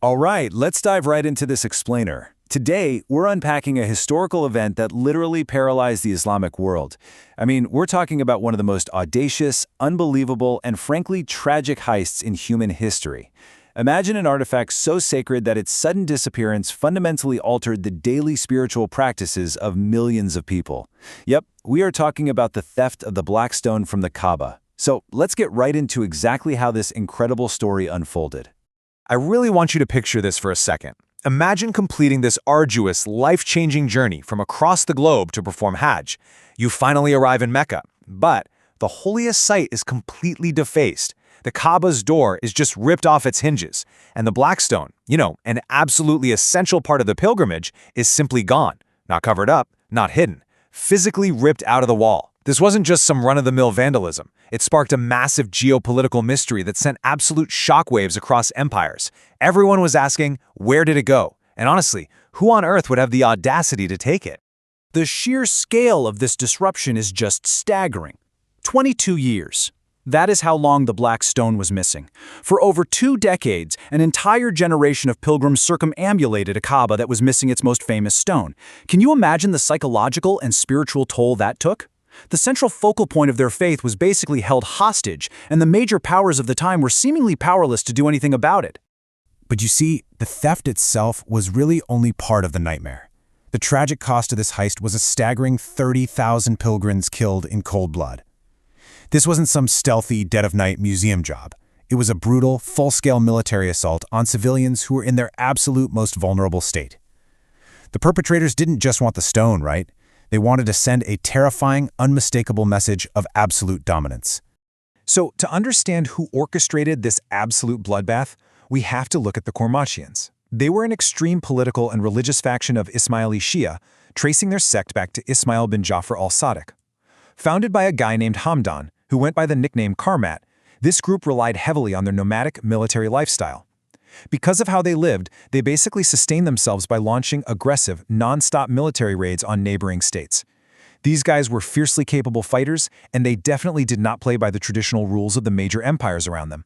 All right, let's dive right into this explainer. Today, we're unpacking a historical event that literally paralyzed the Islamic world. I mean, we're talking about one of the most audacious, unbelievable, and frankly tragic heists in human history. Imagine an artifact so sacred that its sudden disappearance fundamentally altered the daily spiritual practices of millions of people. Yep, we are talking about the theft of the Black Stone from the Kaaba. So let's get right into exactly how this incredible story unfolded. I really want you to picture this for a second. Imagine completing this arduous, life-changing journey from across the globe to perform Hajj. You finally arrive in Mecca, but the holiest site is completely defaced. The Kaaba's door is just ripped off its hinges, and the Black Stone, an absolutely essential part of the pilgrimage, is simply gone. Not covered up, not hidden, physically ripped out of the wall. This wasn't just some run-of-the-mill vandalism. It sparked a massive geopolitical mystery that sent absolute shockwaves across empires. Everyone was asking, where did it go? And honestly, who on earth would have the audacity to take it? The sheer scale of this disruption is just staggering. 22 years. That is how long the Black Stone was missing. For over 2 decades, an entire generation of pilgrims circumambulated a Kaaba that was missing its most famous stone. Can you imagine the psychological and spiritual toll that took? The central focal point of their faith was basically held hostage, and the major powers of the time were seemingly powerless to do anything about it. But you see, the theft itself was really only part of the nightmare. The tragic cost of this heist was a staggering 30,000 pilgrims killed in cold blood. This wasn't some stealthy, dead-of-night museum job. It was a brutal, full-scale military assault on civilians who were in their absolute most vulnerable state. The perpetrators didn't just want the stone, right? They wanted to send a terrifying, unmistakable message of absolute dominance. So, to understand who orchestrated this absolute bloodbath, we have to look at the Qarmatians. They were an extreme political and religious faction of Ismaili Shia, tracing their sect back to Ismail bin Jafar al-Sadiq. Founded by a guy named Hamdan, who went by the nickname Qarmat, this group relied heavily on their nomadic military lifestyle. Because of how they lived, they basically sustained themselves by launching aggressive, non-stop military raids on neighboring states. These guys were fiercely capable fighters, and they definitely did not play by the traditional rules of the major empires around them.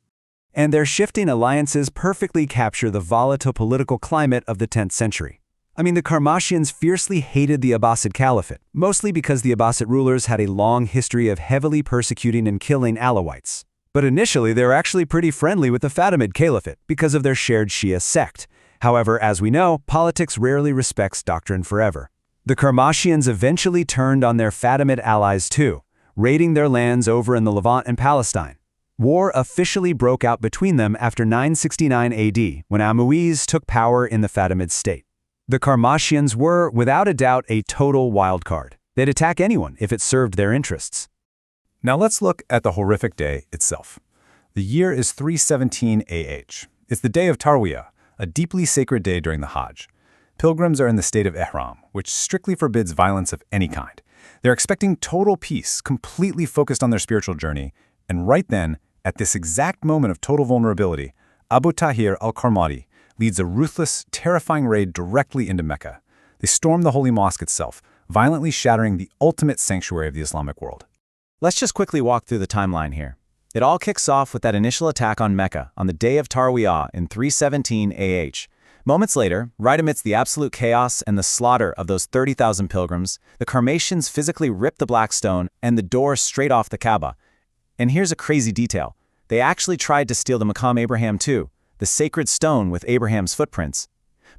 And their shifting alliances perfectly capture the volatile political climate of the 10th century. I mean, the Qarmatians fiercely hated the Abbasid Caliphate, mostly because the Abbasid rulers had a long history of heavily persecuting and killing Alawites. But initially, they were actually pretty friendly with the Fatimid Caliphate because of their shared Shia sect. However, as we know, politics rarely respects doctrine forever. The Qarmatians eventually turned on their Fatimid allies too, raiding their lands over in the Levant and Palestine. War officially broke out between them after 969 AD, when Umayyads took power in the Fatimid state. The Qarmatians were, without a doubt, a total wildcard. They'd attack anyone if it served their interests. Now let's look at the horrific day itself. The year is 317 AH. It's the day of Tarwiyah, a deeply sacred day during the Hajj. Pilgrims are in the state of Ihram, which strictly forbids violence of any kind. They're expecting total peace, completely focused on their spiritual journey, and right then, at this exact moment of total vulnerability, Abu Tahir al-Qarmati leads a ruthless, terrifying raid directly into Mecca. They storm the holy mosque itself, violently shattering the ultimate sanctuary of the Islamic world. Let's just quickly walk through the timeline here. It all kicks off with that initial attack on Mecca on the day of Tarwiyah in 317 AH. Moments later, right amidst the absolute chaos and the slaughter of those 30,000 pilgrims, the Qarmatians physically ripped the Black Stone and the door straight off the Kaaba. And here's a crazy detail. They actually tried to steal the Maqam Abraham too, the sacred stone with Abraham's footprints.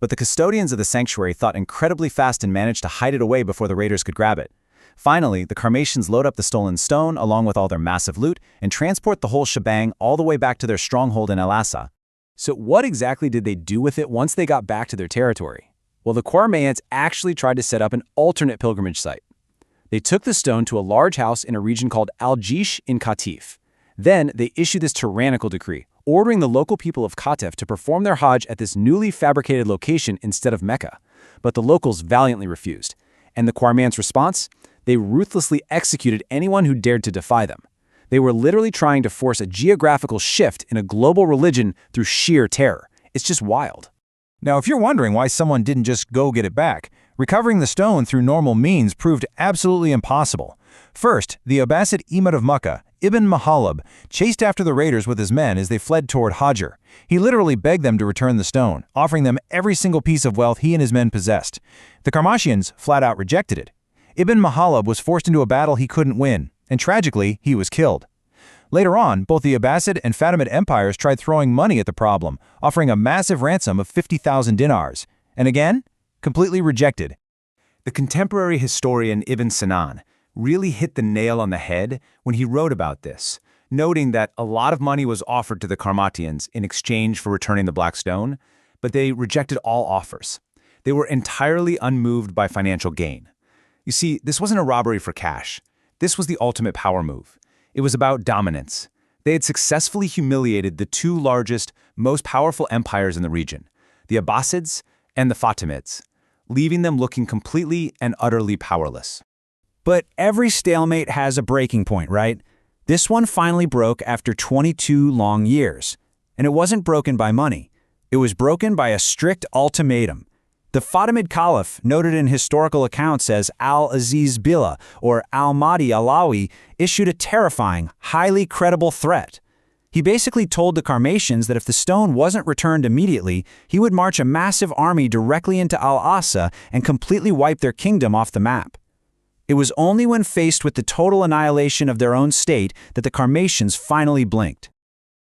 But the custodians of the sanctuary thought incredibly fast and managed to hide it away before the raiders could grab it. Finally, the Qarmatians load up the stolen stone along with all their massive loot and transport the whole shebang all the way back to their stronghold in Al-Asa. So what exactly did they do with it once they got back to their territory? Well, the Qarmatians actually tried to set up an alternate pilgrimage site. They took the stone to a large house in a region called Al-Jish in Qatif. Then they issued this tyrannical decree, ordering the local people of Qatif to perform their Hajj at this newly fabricated location instead of Mecca. But the locals valiantly refused. And the Qarmatians' response? They ruthlessly executed anyone who dared to defy them. They were literally trying to force a geographical shift in a global religion through sheer terror. It's just wild. Now, if you're wondering why someone didn't just go get it back, recovering the stone through normal means proved absolutely impossible. First, the Abbasid Imam of Makkah, Ibn Mahalab chased after the raiders with his men as they fled toward Hajar. He literally begged them to return the stone, offering them every single piece of wealth he and his men possessed. The Qarmatians flat out rejected it. Ibn Mahalab was forced into a battle he couldn't win, and tragically, he was killed. Later on, both the Abbasid and Fatimid empires tried throwing money at the problem, offering a massive ransom of 50,000 dinars, and again, completely rejected. The contemporary historian Ibn Sinan really hit the nail on the head when he wrote about this, noting that a lot of money was offered to the Qarmatians in exchange for returning the Black Stone, but they rejected all offers. They were entirely unmoved by financial gain. You see, this wasn't a robbery for cash. This was the ultimate power move. It was about dominance. They had successfully humiliated the two largest, most powerful empires in the region, the Abbasids and the Fatimids, leaving them looking completely and utterly powerless. But every stalemate has a breaking point, right? This one finally broke after 22 long years. And it wasn't broken by money. It was broken by a strict ultimatum. The Fatimid Caliph, noted in historical accounts as Al-Aziz Billah or Al-Mahdi Alawi, issued a terrifying, highly credible threat. He basically told the Qarmatians that if the stone wasn't returned immediately, he would march a massive army directly into Al-Asa and completely wipe their kingdom off the map. It was only when faced with the total annihilation of their own state that the Qarmatians finally blinked.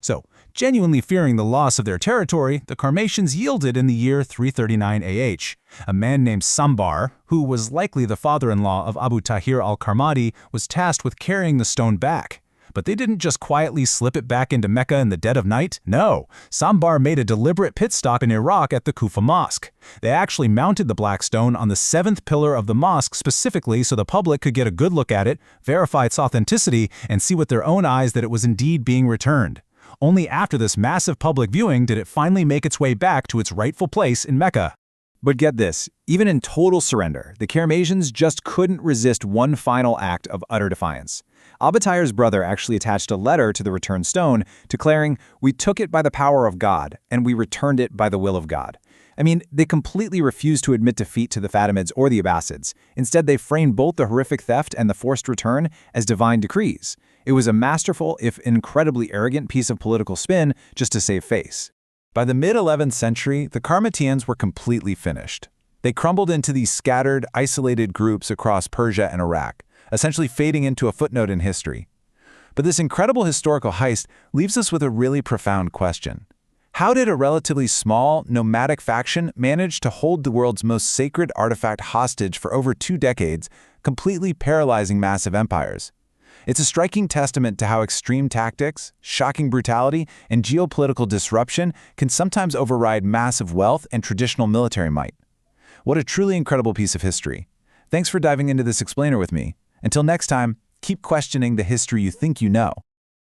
So, genuinely fearing the loss of their territory, the Qarmatians yielded in the year 339 AH. A man named Sambar, who was likely the father-in-law of Abu Tahir al-Qarmati, was tasked with carrying the stone back. But they didn't just quietly slip it back into Mecca in the dead of night. No, Sambar made a deliberate pit stop in Iraq at the Kufa Mosque. They actually mounted the Black Stone on the 7th pillar of the mosque specifically so the public could get a good look at it, verify its authenticity, and see with their own eyes that it was indeed being returned. Only after this massive public viewing did it finally make its way back to its rightful place in Mecca. But get this, even in total surrender, the Qarmatians just couldn't resist one final act of utter defiance. Abu Tahir's brother actually attached a letter to the returned stone, declaring, "We took it by the power of God, and we returned it by the will of God." I mean, they completely refused to admit defeat to the Fatimids or the Abbasids. Instead, they framed both the horrific theft and the forced return as divine decrees. It was a masterful, if incredibly arrogant, piece of political spin just to save face. By the mid-11th century, the Qarmatians were completely finished. They crumbled into these scattered, isolated groups across Persia and Iraq, essentially fading into a footnote in history. But this incredible historical heist leaves us with a really profound question. How did a relatively small, nomadic faction manage to hold the world's most sacred artifact hostage for over 2 decades, completely paralyzing massive empires? It's a striking testament to how extreme tactics, shocking brutality, and geopolitical disruption can sometimes override massive wealth and traditional military might. What a truly incredible piece of history. Thanks for diving into this explainer with me. Until next time, keep questioning the history you think you know.